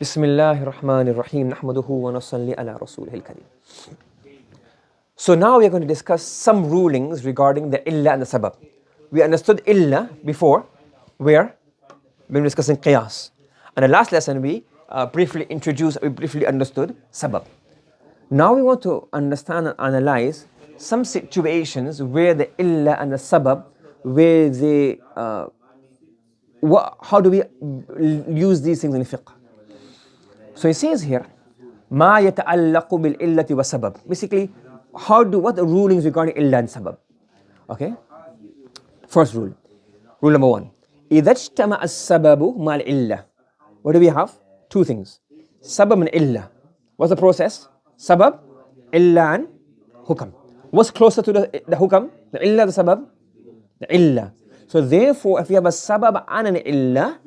Bismillahir Rahmanir Rahim. Nahmaduhu wa nusalli ala rasulihil kareem. So now we are going to discuss some rulings regarding the illah and the sabab. We understood illah before, where we were discussing qiyas. And the last lesson we briefly understood sabab. Now we want to understand and analyze some situations where the illah and the sabab, where they, how do we use these things in fiqh? So he says here, ما يتعلق بالإلة والسبب. Basically, what the rulings regarding illah and sabab. Okay? First rule. Rule number 1. إذا اجتمع السبب مع العلة. What do we have? Two things. Sabab and illah. What's the process? Sabab, illah and hukam. What's closer to the hukam? The illah, the sabab? The illah. So therefore, if you have a sabab and an illah,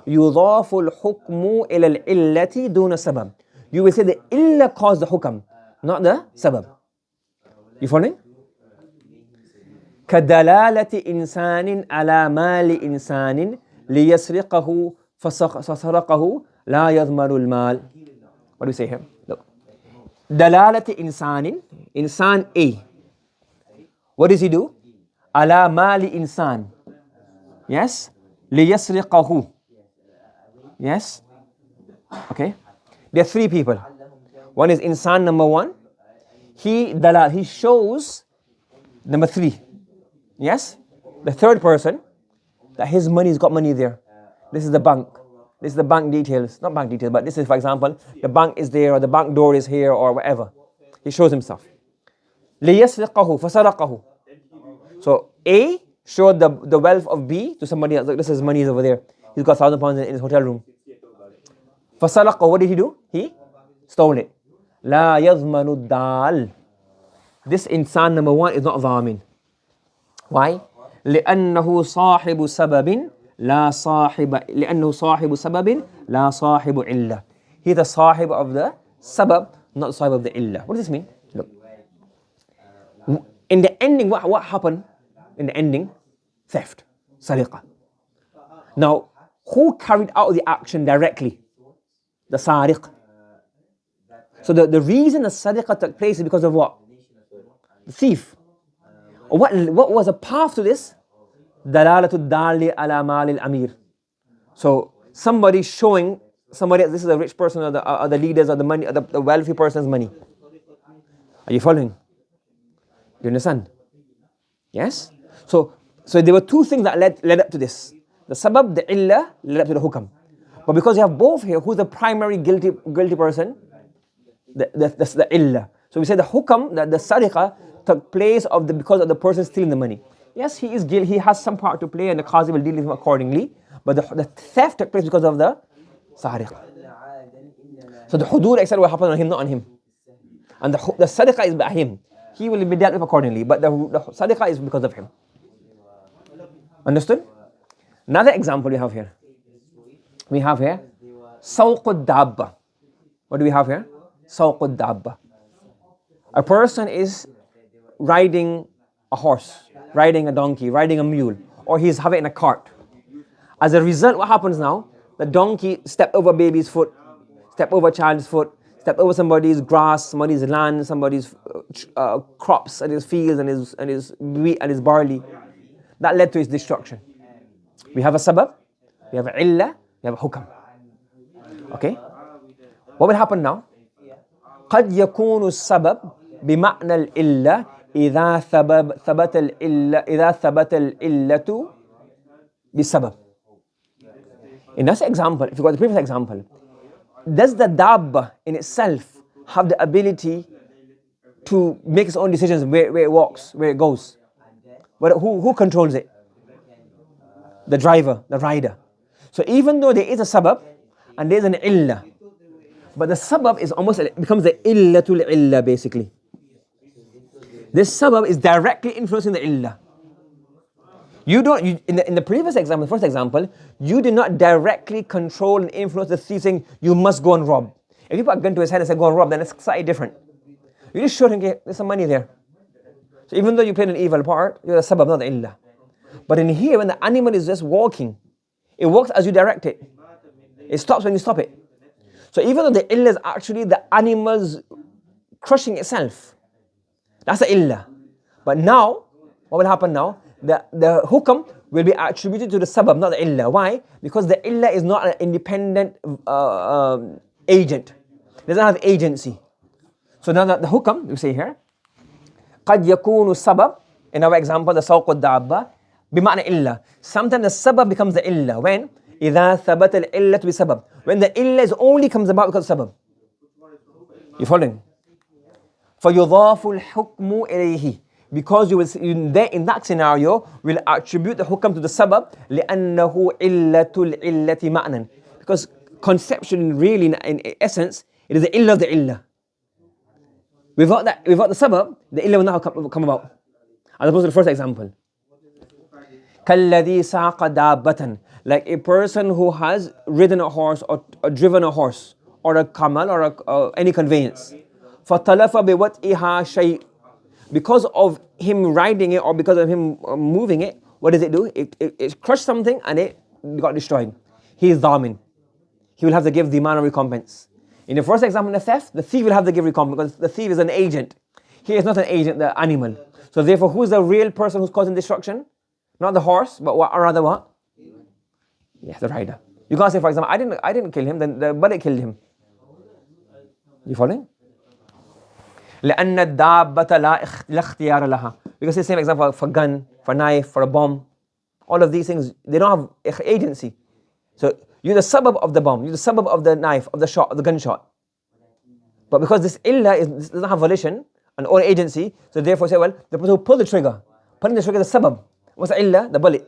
يضاف الحكم إلى العلة دون سبب. You will say the illah caused the hukam, not the sabab. You following? كدلالة إنسان على مال إنسان ليسرقه فسرقه لا يضمن المال. What do we say here? Look. دلالة إنسان, إنسان A. What does he do? على مال إنسان. Yes? ليسرقه. Yes? Okay? There are three people. One is insan number 1. He shows number 3. Yes? The third person, that his money's got money there. This is the bank. This is the bank details. Not bank details, but this is, for example, the bank is there, or the bank door is here, or whatever. He shows himself. لِيَسْرِقَهُ فَسَرَقَهُ. So A showed the wealth of B to somebody else. Look, this is money is over there. He's got £1,000 in his hotel room. فَسَرَقَهُ. What did he do? He stole it. لَا يَضْمَنُ الدَّالِ. This insan number 1 is not dhamin. Why? لأنه صاحب سبب لا صاحب لأنه صاحب سبب لا صاحب علة. He the sahib of the sabab, not the sahib of the illah. What does this mean? Look. In the ending, what happened in the ending? Theft. Sariqa. Now, who carried out the action directly? The sariq. So the reason the sariqa took place is because of what? The thief. What was the path to this? Dalalatul dali ala mal al-amir. So somebody showing somebody, this is a rich person, or the leaders, or the money, or the wealthy person's money. Are you following? Do you understand? Yes? So there were two things that led up to this. The sabab, the illah, led up to the hukam. But because you have both here, who's the primary guilty person? The illah. So we say the hukam, the sariqa, took place because of the person stealing the money. Yes, he is guilty, he has some part to play, and the qazi will deal with him accordingly. But the theft took place because of the sariqa. So the hudud, etc., will happen on him, not on him. And the sariqa is by him. He will be dealt with accordingly. But the sariqa is because of him. Understood? Another example we have here. We have here Sawqud Dabba. What do we have here? Sawqud Dabba. A person is riding a horse, riding a donkey, riding a mule, or he's having it in a cart. As a result, what happens now? The donkey stepped over baby's foot, stepped over child's foot, stepped over somebody's grass, somebody's land, somebody's crops and his fields and his wheat and his barley. That led to his destruction. We have a sabab, we have a illah, we have a hukam. Okay? What will happen now? قد يكون السبب بمعنى الإلة إذا ثبت الإلة بالسبب. In this example, if you got the previous example, does the dabba in itself have the ability to make its own decisions where it walks, where it goes? But who controls it? The driver, the rider. So even though there is a sabab and there is an illah, but the sabab is becomes the illatul illah basically. This sabab is directly influencing the illah. In the previous example, the first example, you did not directly control and influence the thief saying, you must go and rob. If you put a gun to his head and say, go and rob, then it's slightly different. You just showed him, okay, there's some money there. So even though you played an evil part, you're the sabab, not the illah. But in here, when the animal is just walking, it walks as you direct it. It stops when you stop it. So even though the illah is actually the animal's crushing itself, that's the illah. But now, what will happen now? The hukam will be attributed to the sabab, not the illah. Why? Because the illah is not an independent agent. It doesn't have agency. So now the hukam, we say here, قد يكون السبب, in our example, the سوق الدابة, بمعنى إلا. Sometimes the sabab becomes the illa. When? إذا ثبت العلة بسبب. When the illa is only comes about because of sabab. You following? فيضاف الحكم إليه. Because you will in that scenario will attribute the hukam to the sabab لأنه علة العلة معنى. Because conceptually, really, in essence, it is the illah of the illah. Without the sabab, the illah will not come about. As opposed to the first example. كَالَّذِي سَاقَ دَابَّةً. Like a person who has ridden a horse or driven a horse or a camel or any conveyance. فَطَلَفَ بِوَطْئِهَا شَيْءٍ. Because of him riding it or because of him moving it, what does it do? It crushed something and it got destroyed. He is dhamin. He will have to give the amount of recompense. In the first example, the theft, the thief will have to give recompense because the thief is an agent. He is not an agent, the animal. So therefore, who is the real person who's causing destruction? Not the horse, but what, or rather what? Yes, the rider. You can't say, for example, I didn't kill him, then the bullet killed him. You following? لأن الدابة لا اختيار لها. Because it's the same example for gun, for knife, for a bomb. All of these things, they don't have agency. So you're the sabab of the bomb, you're the sabab of the knife, of the shot, of the gunshot. But because this illah doesn't have volition and own agency, so therefore say, well, the person who pulled the trigger, pulling the trigger is the sabab. What's the illah? The bullet.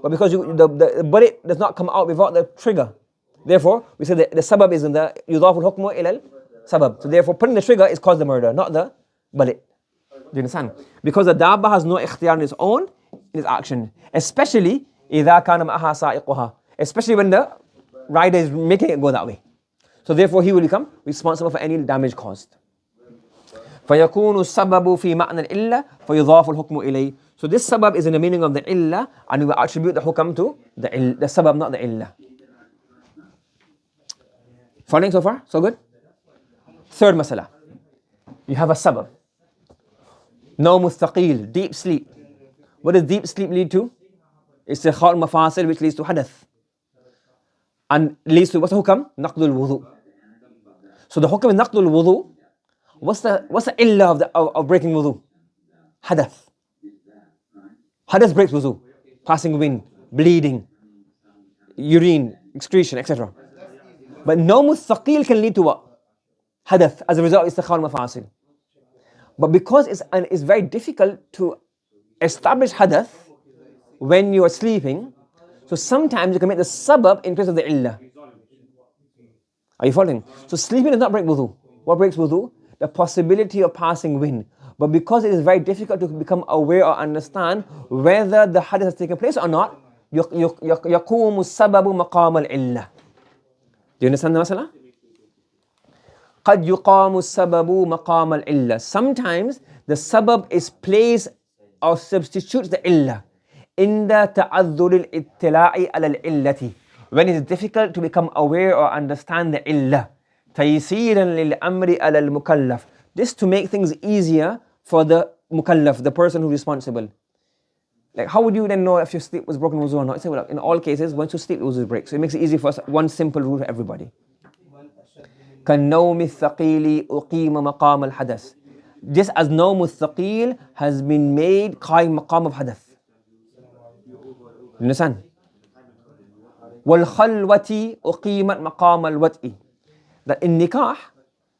But because the bullet does not come out without the trigger, therefore we say the sabab is in the yudhafu al-hukmu ila sabab. So therefore pulling the trigger is caused the murder, not the bullet. Do you understand? Because the dabba has no ikhtiyar on its own, in its action. Especially إِذَا كَانَ مَعَهَا سَائِقُهَا. Especially when the rider is making it go that way. So therefore he will become responsible for any damage caused. فَيَكُونُ السَّبَبُ فِي مَعْنَى الْإِلَّةِ فَيُضَافُ الْحُكْمُ إِلَيْهِ. So this sabab is in the meaning of the illah, and we will attribute the hukam to the sabab, not the illah. Following so far? So good? Third masala. You have a sabab. No mustaqil, deep sleep. What does deep sleep lead to? It's the khal mafasil, which leads to hadath. And leads to what's the hukam? Naqdul wudu. So the hukam is naqdul wudu. What's the illah of breaking wudu? Hadath. Hadath breaks wudu. Passing wind, bleeding, urine, excretion, etc. But no mustaqil can lead to what? Hadath. As a result, it's the khal mafasil. But because it's very difficult to establish hadath when you are sleeping, so sometimes you can make the sabab in place of the illah. Are you following? So sleeping does not break wudu. What breaks wudu? The possibility of passing wind. But because it is very difficult to become aware or understand whether the hadith has taken place or not, يَقُومُ السَّبَبُ مَقَامَ الْعِلَّةِ. Do you understand the masala? قَدْ يُقَامُ السَّبَبُ مَقَامَ الْعِلَّةِ. Sometimes the sabab is placed or substitutes the illah. In the ta'adhur al-ittala'i al-illati. When it is difficult to become aware or understand the illah. تَيْسِيرًا لِلْأَمْرِ عَلَى الْمُكَلَّفِ. This to make things easier for the mukallaf, the person who is responsible. Like how would you then know if your sleep was broken wuzu or not? Say, well, in all cases, once you sleep, wuzu breaks. So it makes it easy for us, one simple rule for everybody. كَالنَّوْمِ الثَّقِيلِ أُقِيمَ مَقَامَ الْحَدَثِ. Just as نوم الثقيل has been made قائم مقام of hadath. You understand? وَالْخَلْوَةِ أُقِيمَتْ مَقَامَ الْوَطْءِ. That in nikah,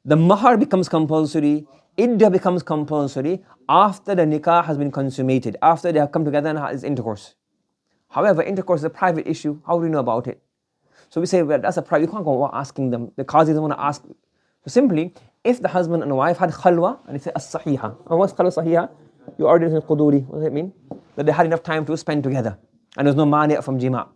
the mahar becomes compulsory, iddah becomes compulsory after the nikah has been consummated, after they have come together and has intercourse. However, intercourse is a private issue. How do we know about it? So we say, well, that's a private, you can't go asking them. The qazi doesn't want to ask. So simply, if the husband and wife had khalwa, and they say as-sahiha. And what's khalwa sahiha? You already in quduri. What does it mean? That they had enough time to spend together. And there's no mani from jima'.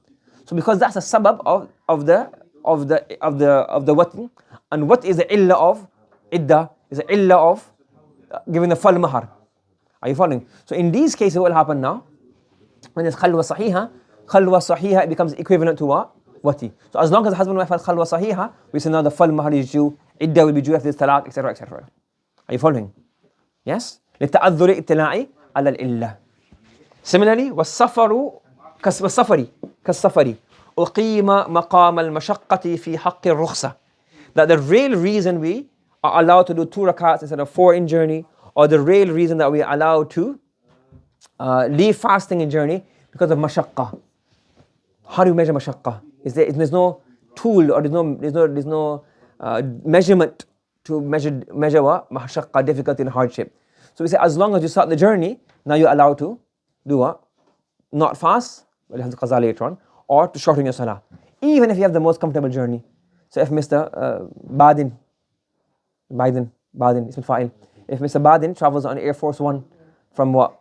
So because that's a sabab of the wati. And what is the illah of iddah? Is the illah of giving the full mahar. Are you following? So in these cases, what will happen now? When there's khalwa sahiha, it becomes equivalent to what? wati. So as long as the husband and wife had khalwa sahiha, we say now the full mahar is due, idda will be due after this talaq, etc., etc. Are you following? Yes? للتعذر اطلاعي على العلة. Similarly, والسفر كالسفر أقيم مقام المشقة في حق الرخصة. That the real reason we are allowed to do 2 rakats instead of 4 in journey, or the real reason that we are allowed to leave fasting in journey because of mashaqqa. How do you measure mashaqqa? There's no tool or there's no measurement to measure what? Mashaqqa, difficulty and hardship. So we say as long as you start the journey, now you're allowed to do what? Not fast, but you have to qaza later on, or to shorten your salah. Even if you have the most comfortable journey. So if Mr. Badin, ism fa'il. If Mr. Badin travels on Air Force One from what?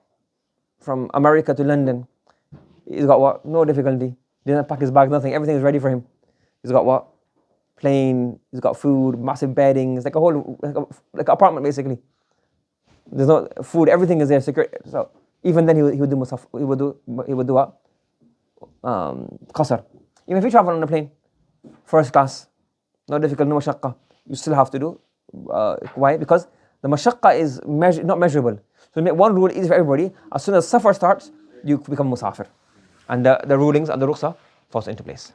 From America to London, he's got what? No difficulty. He doesn't pack his bag, nothing. Everything is ready for him. He's got what? Plane, he's got food, massive bedding. It's like a whole, like an apartment basically. There's no food, everything is there, secure. So even then he would do musaf, he would do what? Qasr. Even if you travel on a plane, first class, no difficult, no mashaqqa, you still have to do. Why? Because the mashaqqa is not measurable. So make one rule easy for everybody. As soon as safar starts, you become musafir. And the rulings and the rukhsa falls into place.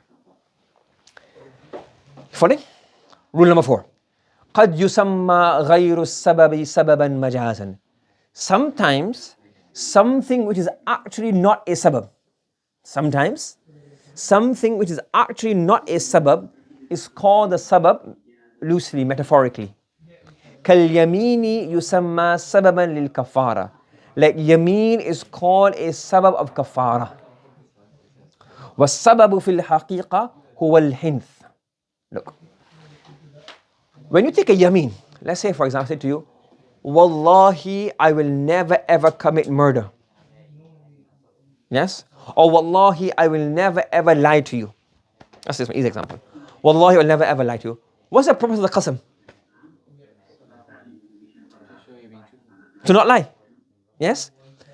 Following? Rule number 4. قد يسمى غير السبب سببا مجازا. Sometimes something which is actually not a sabab. Sometimes something which is actually not a sabab is called a sabab loosely, metaphorically. كاليمين يسمى سببا للكفارة. Like yameen is called a sabab of kafara. والسبب في الحقيقة هو الحنث. Look, when you take a yameen, let's say for example, I say to you, Wallahi, I will never ever commit murder. Yes? Or Wallahi, I will never ever lie to you. That's just an easy example. Wallahi, I will never ever lie to you. What's the purpose of the qasam? To not lie. Yes?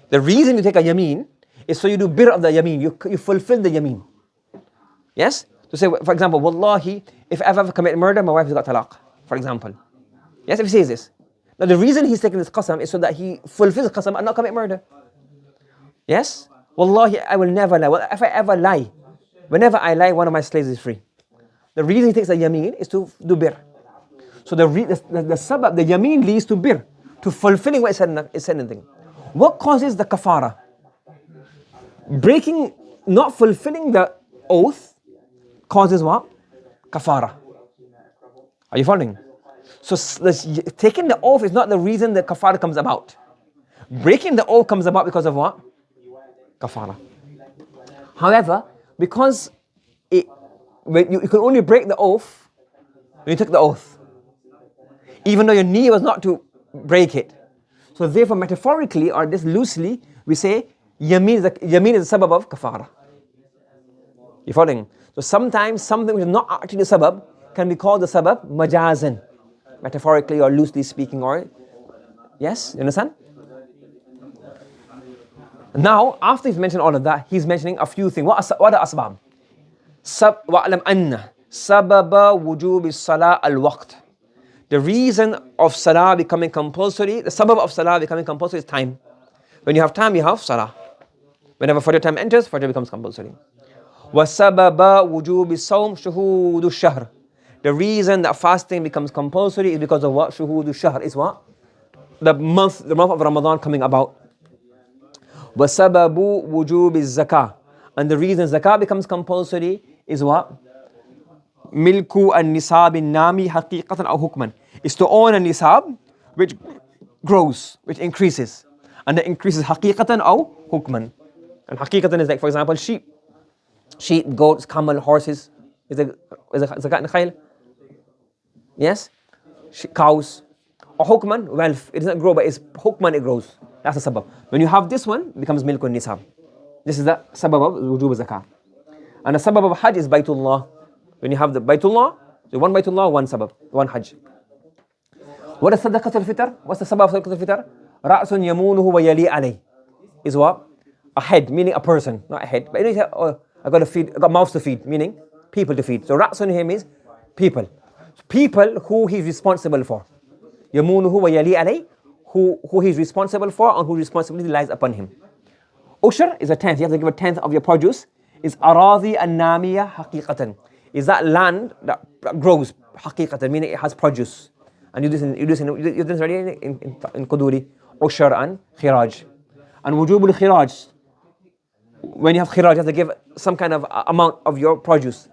The reason you take a yameen is so you do bir of the yameen. You fulfill the yameen. Yes? To say, for example, Wallahi, if I've ever committed murder, my wife has got talaq. For example. Yes, if he says this. Now the reason he's taking this qasam is so that he fulfills the qasam and not commit murder. Yes? Wallahi, I will never lie. Well, if I ever lie, whenever I lie, one of my slaves is free. The reason he takes the yameen is to do bir. So the sabab, the yameen leads to bir, to fulfilling what is said in the thing. What causes the kafara? Breaking, not fulfilling the oath causes what? Kafara. Are you following? So taking the oath is not the reason the kafara comes about. Breaking the oath comes about because of what? Kafara. However, because you can only break the oath when you took the oath, even though your knee was not to break it. So therefore, metaphorically or just loosely, we say yameen is a sabab of kafara. You following? So sometimes something which is not actually the sabab can be called the sabab majazan, metaphorically or loosely speaking, or yes, you understand? Now, after he's mentioned all of that, he's mentioning a few things. What are asbab? وَأَعْلَمْ أَنَّ سَبَبَ وُجُوبِ الصَّلَاةِ الْوَقْتِ. The reason of salah becoming compulsory, the sabab of salah becoming compulsory is time. When you have time, you have salah. Whenever fajr time enters, fajr becomes compulsory. وَسَبَبَ وُجُوبِ الصَّوْمِ شُهُودُ الشَّهْرِ. The reason that fasting becomes compulsory is because of what? شُهُودُ الشَّهْرِ is what? The month of Ramadan coming about. وَسَبَبُ وُجُوبِ الزَّكَاةِ. And the reason zakah becomes compulsory is what? Milku an-nisab nami haqiqatan aw hukman. Is to own a nisab which grows, which increases. And that increases haqiqatan aw hukman. And haqiqatan is like, for example, sheep, goats, camel, horses. Is there zakat in khayl? Yes? Cows. Or hukman, wealth. It doesn't grow, but it's hukman, it grows. That's the sabab. When you have this one, it becomes milku an-nisab. This is the sabab of wujub zakah. And the sabab of hajj is baytullah. When you have the baytullah, so one baytullah, one sabab, one hajj. What is sadaqat al-fitr? What's the sabab of sadaqat al-fitr? Ra'sun yamunuhu wa yali alayh. Is what? A head, meaning a person, not a head. But you know, I got mouths to feed, meaning people to feed. So ra'sun here means people. People who he's responsible for. Yamunuhu wa yali alay, who he's responsible for and whose responsibility lies upon him. Ushr is a tenth. You have to give a tenth of your produce. Is aradi an-namiya haqiqatan. Is that land that grows haqiqatan, meaning it has produce. And you do this already in Quduri. Ushr and khiraj. And wujub al-khiraj. When you have khiraj, you have to give some kind of amount of your produce.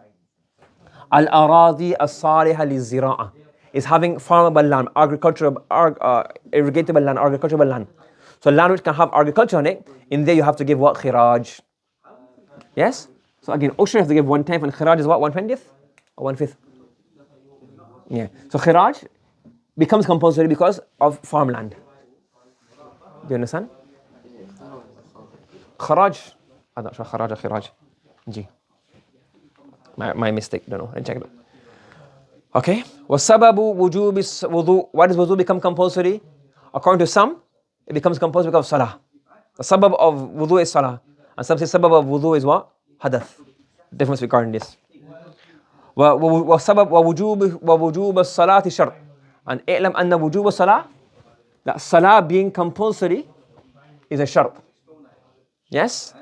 Al-aradi as-saliha li-zira'a. Is having farmable land, agricultural, irrigatable land, agricultural land. So land which can have agriculture on it, in there you have to give what? Khiraj. Yes? So again, Ushr you have to give 1/10 and Khiraj is what? 1/20? Or 1/5? Yeah. So Khiraj becomes compulsory because of farmland. Do you understand? Kharaj. I'm not sure Kharaj or Khiraj. G. My mistake, don't know. I'll check it out. Okay. وَالسَّبَبُ وُجُوبِ الوُضُوء. Why does wudu become compulsory? According to some, it becomes compulsory because of salah. The sabab of wudu is salah. And some say sabab of wudu is what? Hadath. Difference regarding this. وَالسَّبَبُ وَوُجُوبِ الصَّلَاةِ شَرْطٍ. And اعلم أن وجوب الصلاة, that salah being compulsory is a shart. Yes?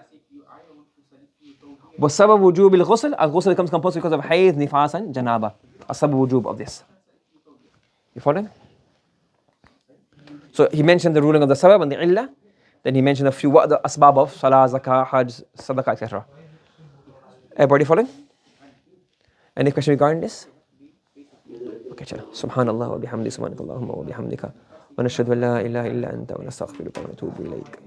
وَالسَّبَبُ وُجُوبِ الغُسل. Al-ghusl becomes compulsory because of hayd, nifas and janaba. As-sabab wujub of this. You following? So he mentioned the ruling of the sabab and the illah. Then he mentioned a few what the asbab of salah, zakah, hajj, sadaqah, etc. Everybody following? Any question regarding this? Okay, chala. Subhanallah wa bihamdi, subhanakallahumma wa bihamdika. Wa nashhadu an la ilaha illa anta wa nastaghfiruka wa natubu ilayk.